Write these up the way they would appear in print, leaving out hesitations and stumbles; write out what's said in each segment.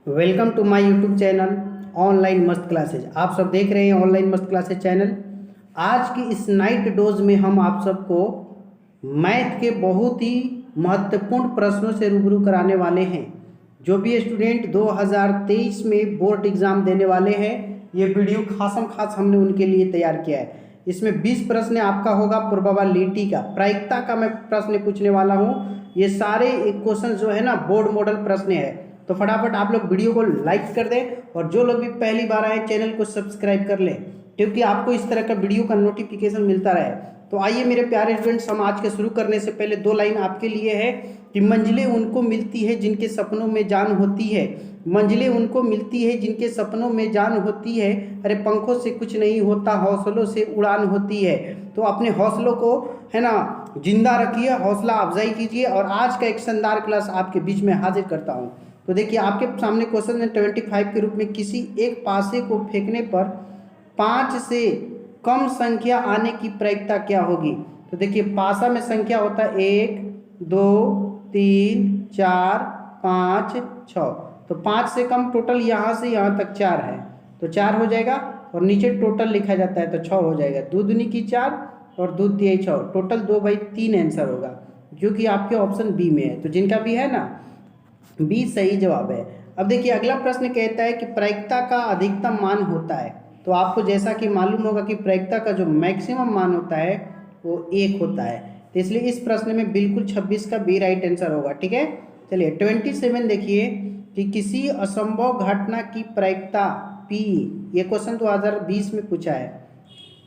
Welcome to my YouTube channel online मस्त classes. आप सब देख रहे हैं ऑनलाइन मस्त क्लासेज चैनल। आज की इस नाइट डोज में हम आप सबको मैथ के बहुत ही महत्वपूर्ण प्रश्नों से रूबरू कराने वाले हैं। जो भी स्टूडेंट 2023 में बोर्ड एग्जाम देने वाले हैं, ये वीडियो खासम खास हमने उनके लिए तैयार किया है। इसमें 20 प्रश्न आपका होगा प्रोबेबिलिटी का, प्रायिकता का मैं प्रश्न पूछने वाला हूँ। ये सारे क्वेश्चन जो है ना बोर्ड मॉडल प्रश्न है। तो फटाफट आप लोग वीडियो को लाइक कर दें और जो लोग भी पहली बार आए चैनल को सब्सक्राइब कर लें, क्योंकि आपको इस तरह का वीडियो का नोटिफिकेशन मिलता रहे। तो आइए मेरे प्यारे स्टूडेंट्स, हम आज के शुरू करने से पहले दो लाइन आपके लिए है कि मंजिलें उनको मिलती है जिनके सपनों में जान होती है। मंजिलें उनको मिलती है जिनके सपनों में जान होती है। अरे पंखों से कुछ नहीं होता, हौसलों से उड़ान होती है। तो अपने हौसलों को है ना जिंदा रखिए, हौसला अफजाई कीजिए। और आज का एक शानदार क्लास आपके बीच में हाजिर करता हूँ। तो देखिए आपके सामने क्वेश्चन है 25 के रूप में किसी एक पासे को फेंकने पर 5 से कम संख्या आने की प्रायिकता क्या होगी। तो देखिए पासा में संख्या होता है 1 2 3 4 5 6। तो 5 से कम टोटल यहाँ से यहाँ तक 4 है, तो 4 हो जाएगा। और नीचे टोटल लिखा जाता है तो 6 हो जाएगा। 2 दूनी की 4 और 2 तिहाई 6, टोटल 2/3 आंसर होगा, जो कि आपके ऑप्शन बी में है। तो जिनका भी है ना बी सही जवाब है। अब देखिए अगला प्रश्न कहता है कि प्रायिकता का अधिकतम मान होता है। तो आपको जैसा कि मालूम होगा कि प्रायिकता का जो मैक्सिमम मान होता है वो 1 होता है। तो इसलिए इस प्रश्न में बिल्कुल 26 का बी राइट आंसर होगा। ठीक है, चलिए 27 देखिए कि किसी असंभव घटना की प्रायिकता पी, ये क्वेश्चन 2020 में पूछा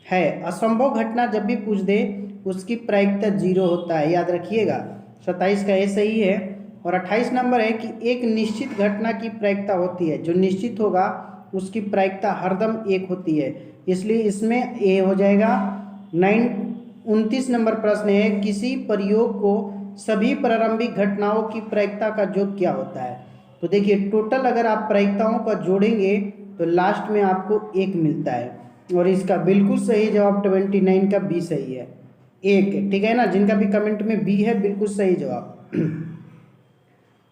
है। असंभव घटना जब भी पूछ दे उसकी प्रायिकता 0 होता है, याद रखिएगा। 27 का ये सही है। और 28 नंबर है कि एक निश्चित घटना की प्रायिकता होती है, जो निश्चित होगा उसकी प्रायिकता हरदम 1 होती है, इसलिए इसमें ए हो जाएगा। 29 नंबर प्रश्न है किसी प्रयोग को सभी प्रारंभिक घटनाओं की प्रायिकता का योग क्या होता है। तो देखिए टोटल अगर आप प्रायिकताओं का जोड़ेंगे तो लास्ट में आपको 1 मिलता है। और इसका बिल्कुल सही जवाब 29 का बी सही है, 1। ठीक है ना, जिनका भी कमेंट में बी है बिल्कुल सही जवाब।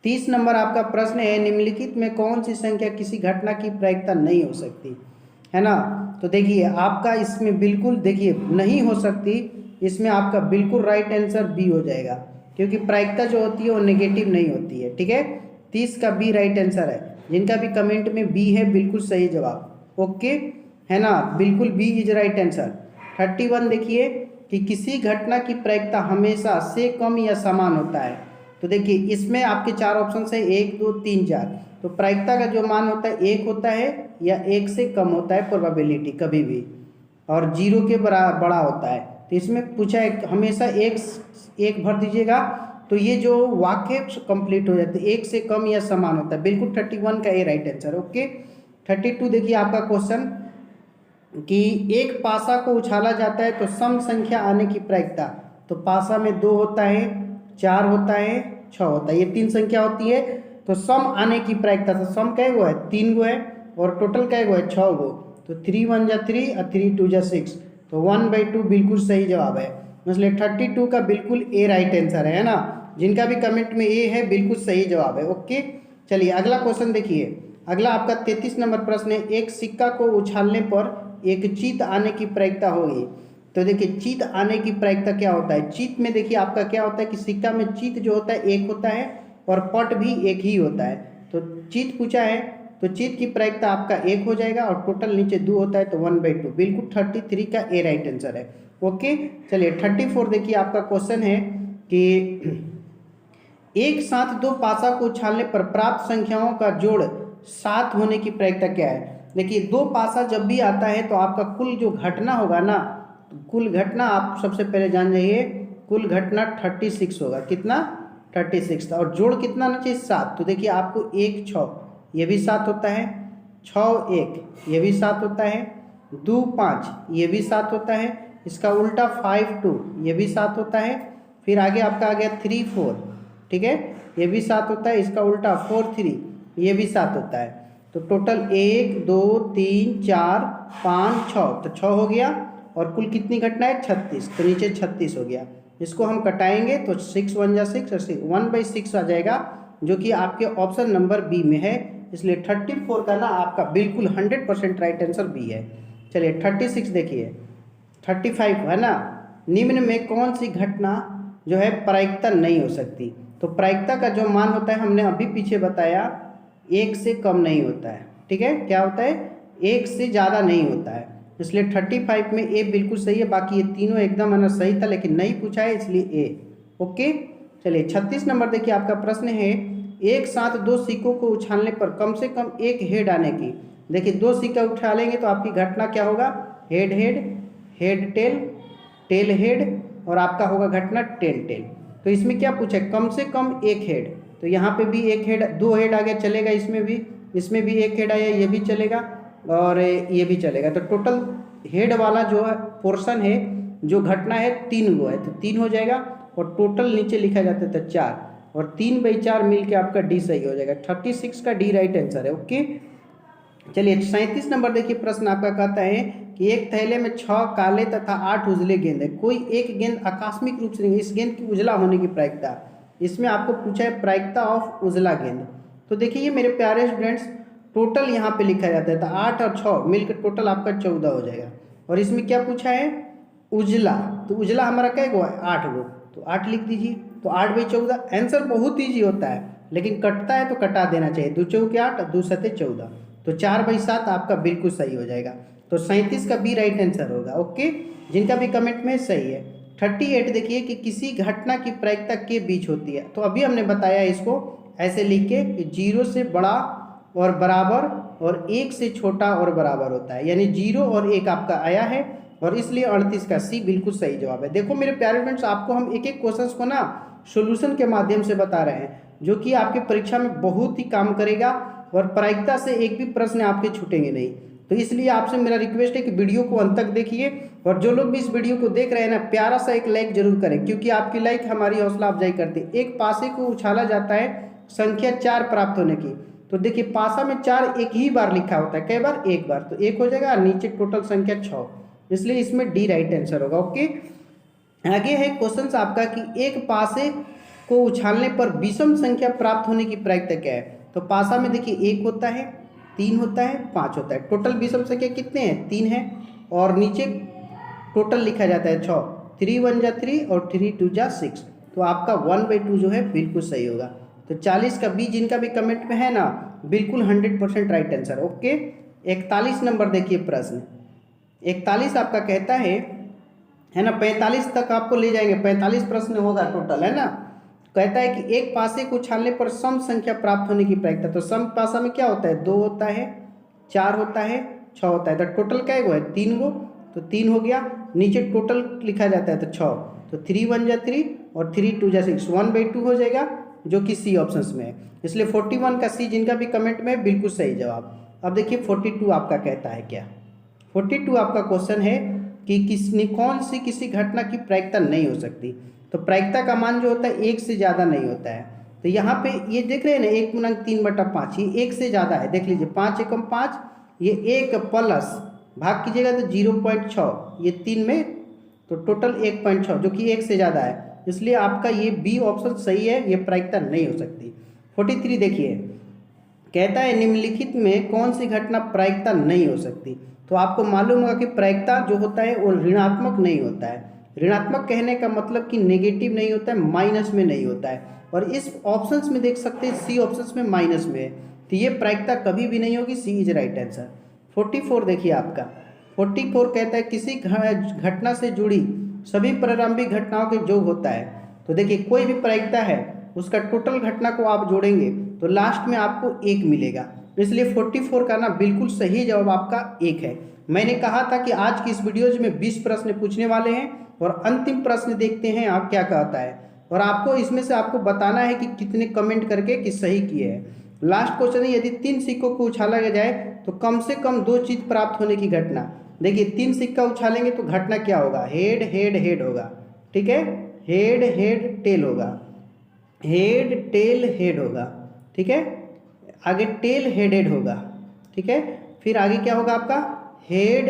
30 नंबर आपका प्रश्न है निम्नलिखित में कौन सी संख्या किसी घटना की प्रायिकता नहीं हो सकती, है ना। तो देखिए आपका इसमें बिल्कुल देखिए नहीं हो सकती, इसमें आपका बिल्कुल राइट आंसर बी हो जाएगा, क्योंकि प्रायिकता जो होती है वो नेगेटिव नहीं होती है। ठीक है, 30 का बी राइट आंसर है। जिनका भी कमेंट में बी है बिल्कुल सही जवाब, ओके है ना, बिल्कुल बी इज राइट आंसर। 31 देखिए कि किसी घटना की प्रायिकता हमेशा से कम या समान होता है। तो देखिए इसमें आपके 4 ऑप्शन है 1 2 3 4। तो प्रायिकता का जो मान होता है 1 होता है या 1 से कम होता है प्रोबेबिलिटी कभी भी, और 0 के बड़ा होता है। तो इसमें पूछा है हमेशा एक भर दीजिएगा, तो ये जो वाक्य कंप्लीट हो जाते हैं 1 से कम या समान होता है। बिल्कुल 31 का ए राइट आंसर, ओके। 32 देखिए आपका क्वेश्चन कि एक पासा को उछाला जाता है तो सम संख्या आने की प्रायिकता। तो पासा में 2 होता है, 4 होता है, 6 होता है, ये 3 संख्या होती है। तो सम आने की प्रायिकता, तो सम कै गो है 3 गो है, और टोटल कै गो है 6 गो। तो 3 1 जा 3 और 3 2 जा 6, तो 1/2 बिल्कुल सही जवाब है। इसलिए 32 का बिल्कुल ए राइट आंसर है ना। जिनका भी कमेंट में ए है बिल्कुल सही जवाब है, ओके। चलिए अगला क्वेश्चन देखिए। अगला आपका 33 नंबर प्रश्न है एक सिक्का को उछालने पर एक चीत आने की प्रायिकता होगी। तो देखिए चीत आने की प्रायिकता क्या होता है। चीत में देखिए आपका क्या होता है कि सिक्का में चीत जो होता है 1 होता है और पट भी 1 ही होता है। तो चीत पूछा है तो चीत की प्रायिकता आपका 1 हो जाएगा, और टोटल नीचे 2 होता है तो 1/2, बिल्कुल 33 का ए राइट आंसर है, ओके। चलिए 34 देखिए आपका क्वेश्चन है कि एक साथ 2 पासा को उछालने पर प्राप्त संख्याओं का जोड़ 7 होने की प्रायिकता क्या है। देखिए 2 पासा जब भी आता है तो आपका कुल जो घटना होगा ना, कुल घटना आप सबसे पहले जान जाइए, कुल घटना 36 होगा। कितना 36 था, और जोड़ कितना आना चाहिए 7। तो देखिए आपको 1 6 ये भी 7 होता है, 6 1 ये भी 7 होता है, 2 5 ये भी 7 होता है, इसका उल्टा 5 2 ये भी 7 होता है। फिर आगे आपका आ गया 3 4, ठीक है, ये भी 7 होता है, इसका उल्टा 4 3 ये भी 7 होता है। तो टोटल 1 2 3 4 5 6, तो 6 हो गया। और कुल कितनी घटना है 36, तो नीचे 36 हो गया। इसको हम कटाएंगे तो 6 1 जा 6 और 1/6 आ जाएगा, जो कि आपके ऑप्शन नंबर बी में है, इसलिए 34 का ना आपका बिल्कुल 100% राइट आंसर बी है। चलिए 36 देखिए, 35 है ना, निम्न में कौन सी घटना जो है प्रायिकता नहीं हो सकती। तो प्रायिकता का जो मान होता है हमने अभी पीछे बताया, 1 से कम नहीं होता है, ठीक है, क्या होता है, 1 से ज़्यादा नहीं होता है, इसलिए 35 में ए बिल्कुल सही है। बाकी ये तीनों एकदम है ना सही था, लेकिन नहीं पूछा है इसलिए ए। ओके, चलिए 36 नंबर देखिए, आपका प्रश्न है एक साथ दो सिक्कों को उछालने पर कम से कम एक हेड आने की। देखिए 2 सिक्का उछालेंगे तो आपकी घटना क्या होगा, head head, head tail, tail head, और आपका होगा घटना टेल टेल। तो इसमें क्या पूछा है, कम से कम एक हेड, तो यहाँ पे भी एक हेड, 2 हेड आ गया चलेगा, इसमें भी एक हेड आया, ये भी चलेगा और ये भी चलेगा। तो टोटल हेड वाला जो है पोर्शन है, जो घटना है 3 गो है, तो 3 हो जाएगा, और टोटल नीचे लिखा जाता है तो 4, और 3/4 मिल के आपका डी सही हो जाएगा। 36 का डी राइट आंसर है। ओके, चलिए 37 नंबर देखिए, प्रश्न आपका कहता है कि एक थैले में 6 काले तथा 8 उजले गेंद है, कोई एक गेंद आकस्मिक रूप से नहीं, इस गेंद की उजला होने की प्रायिकता। इसमें आपको पूछा है प्रायिकता ऑफ उजला गेंद। तो देखिए ये मेरे प्यारे स्टूडेंट्स, टोटल यहाँ पे लिखा जाता है, तो 8 और 6 मिलकर टोटल आपका 14 हो जाएगा। और इसमें क्या पूछा है, उजला, तो उजला हमारा क्या गो है, 8 गो, तो 8 लिख दीजिए। तो 8/14 आंसर बहुत ईजी होता है, लेकिन कटता है तो कटा देना चाहिए, 2 चौके 8, 2 सते 14, तो 4/7 आपका बिल्कुल सही हो जाएगा। तो 37 का बी राइट आंसर होगा। ओके, जिनका भी कमेंट में सही है। 38 देखिए कि किसी घटना की प्रायिकता के बीच होती है, तो अभी हमने बताया इसको ऐसे लिख के कि 0 से बड़ा और बराबर और 1 से छोटा और बराबर होता है, यानी 0 और 1 आपका आया है, और इसलिए 38 का सी बिल्कुल सही जवाब है। देखो मेरे प्यारे फ्रेंड्स, आपको हम एक एक क्वेश्चंस को ना सॉल्यूशन के माध्यम से बता रहे हैं, जो कि आपके परीक्षा में बहुत ही काम करेगा, और प्रायिकता से एक भी प्रश्न आपके छूटेंगे नहीं। तो इसलिए आपसे मेरा रिक्वेस्ट है कि वीडियो को अंत तक देखिए, और जो लोग भी इस वीडियो को देख रहे हैं ना, प्यारा सा एक लाइक जरूर करें, क्योंकि आपकी लाइक हमारी हौसला अफजाई करती है। एक पासे को उछाला जाता है संख्या 4 प्राप्त होने की, तो देखिए पासा में 4 एक ही बार लिखा होता है, कई बार, एक बार, तो 1 हो जाएगा, नीचे टोटल संख्या 6, इसलिए इसमें डी राइट आंसर होगा। ओके, आगे है क्वेश्चन आपका कि एक पासे को उछालने पर विषम संख्या प्राप्त होने की प्रायिकता क्या है। तो पासा में देखिए 1 होता है, 3 होता है, 5 होता है, टोटल विषम संख्या कितने हैं, 3 है, और नीचे टोटल लिखा जाता है 6, 3 1 जा 3 और 3 2 जा 6, तो आपका 1/2 जो है बिल्कुल सही होगा। तो 40 का बी जिनका भी कमेंट में है ना, बिल्कुल 100% राइट आंसर। ओके, 41 नंबर देखिए प्रश्न, 41 आपका कहता है ना, 45 तक आपको ले जाएंगे, 45 प्रश्न होगा टोटल, है ना। कहता है कि एक पासे को उछालने पर सम संख्या प्राप्त होने की प्रायिकता। तो सम पासा में क्या होता है, 2 होता है, 4 होता है, 6 होता है, तो टोटल क्या गो है, 3 गो, तो 3 हो गया, नीचे टोटल लिखा जाता है तो 6, तो 3 1 जा 3 और 3 2 जा 6, 1/2 हो जाएगा, जो कि सी ऑप्शन में है, इसलिए 41 का सी जिनका भी कमेंट में बिल्कुल सही जवाब। अब देखिए 42 आपका कहता है क्या, 42 आपका क्वेश्चन है कि कौन सी किसी घटना की प्रायिकता नहीं हो सकती। तो प्रायिकता का मान जो होता है 1 से ज़्यादा नहीं होता है। तो यहाँ पे ये देख रहे हैं ना, 1/3/5, ये 1 से ज़्यादा है, देख लीजिए, 5 एकम 5, ये 1 प्लस भाग कीजिएगा तो 0.6, ये 3 में, तो टोटल 1.6, जो कि 1 से ज़्यादा है, इसलिए आपका ये बी ऑप्शन सही है, ये प्रायिकता नहीं हो सकती। 43 देखिए, कहता है निम्नलिखित में कौन सी घटना प्रायिकता नहीं हो सकती। तो आपको मालूम होगा कि प्रायिकता जो होता है वो ऋणात्मक नहीं होता है। ऋणात्मक कहने का मतलब कि नेगेटिव नहीं होता है, माइनस में नहीं होता है, और इस ऑप्शंस में देख सकते हैं सी ऑप्शंस में माइनस में है, तो ये प्रायिकता कभी भी नहीं होगी, सी इज राइट आंसर। 44 देखिए आपका, 44 कहता है किसी घटना से जुड़ी सभी प्रारंभिक घटनाओं के योग होता है। तो देखिए कोई भी प्रायिकता है, उसका टोटल घटना को आप जोड़ेंगे तो लास्ट में आपको 1 मिलेगा, इसलिए 44 का ना बिल्कुल सही जवाब आपका 1 है। मैंने कहा था कि आज की इस वीडियोज में 20 प्रश्न पूछने वाले हैं, और अंतिम प्रश्न देखते हैं आप क्या कहता है, और आपको इसमें से आपको बताना है कि कितने कमेंट करके कि सही किए हैं। लास्ट क्वेश्चन है, यदि 3 सिक्कों को उछाला जाए तो कम से कम 2 चीज प्राप्त होने की घटना। देखिए 3 सिक्का उछालेंगे तो घटना क्या होगा, हेड हेड हेड होगा, ठीक है, हेड हेड टेल होगा, हेड टेल हेड होगा, ठीक है, आगे टेल हेडेड होगा, ठीक है, फिर आगे क्या होगा आपका, हेड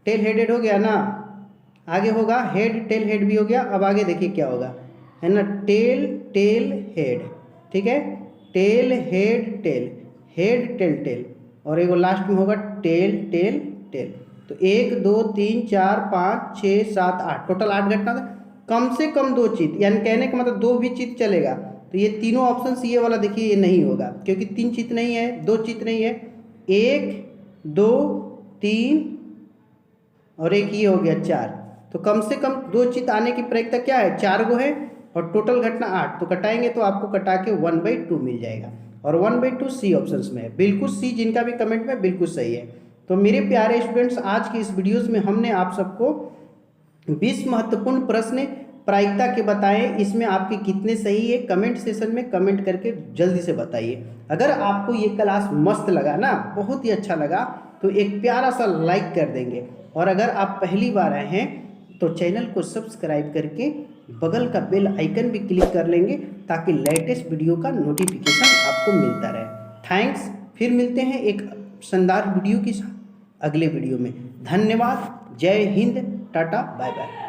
टेल हेडेड हो गया ना, आगे होगा हेड टेल हेड भी हो गया। अब आगे देखिए क्या होगा, है ना, टेल टेल हेड, ठीक है, tail head tail, head tail tail, और एगो लास्ट में होगा टेल टेल टेल। तो 1 2 3 4 5 6 7 8, टोटल 8 घटना था। कम से कम 2 चित, यानी कहने का मतलब 2 भी चित चलेगा। तो ये तीनों ऑप्शन ये वाला देखिए ये नहीं होगा, क्योंकि 3 चित नहीं है, 2 चित नहीं है। 1 2 3 और एक ये हो गया 4। तो कम से कम 2 चित आने की प्रायिकता क्या है, 4 गो है, और टोटल घटना 8। तो कटाएंगे तो आपको कटा के 1/2 मिल जाएगा, और 1/2 सी ऑप्शन में है। बिल्कुल सी, जिनका भी कमेंट में बिल्कुल सही है। तो मेरे प्यारे स्टूडेंट्स, आज की इस वीडियोस में हमने आप सबको 20 महत्वपूर्ण प्रश्न प्रायिकता के बताएं। इसमें आपके कितने सही है, कमेंट सेशन में कमेंट करके जल्दी से बताइए। अगर आपको ये क्लास मस्त लगा ना, बहुत ही अच्छा लगा, तो एक प्यारा सा लाइक कर देंगे। और अगर आप पहली बार आए हैं तो चैनल को सब्सक्राइब करके बगल का बेल आइकन भी क्लिक कर लेंगे, ताकि लेटेस्ट वीडियो का नोटिफिकेशन आपको मिलता रहे। थैंक्स, फिर मिलते हैं एक शानदार वीडियो के साथ अगले वीडियो में। धन्यवाद, जय हिंद, टाटा, बाय बाय।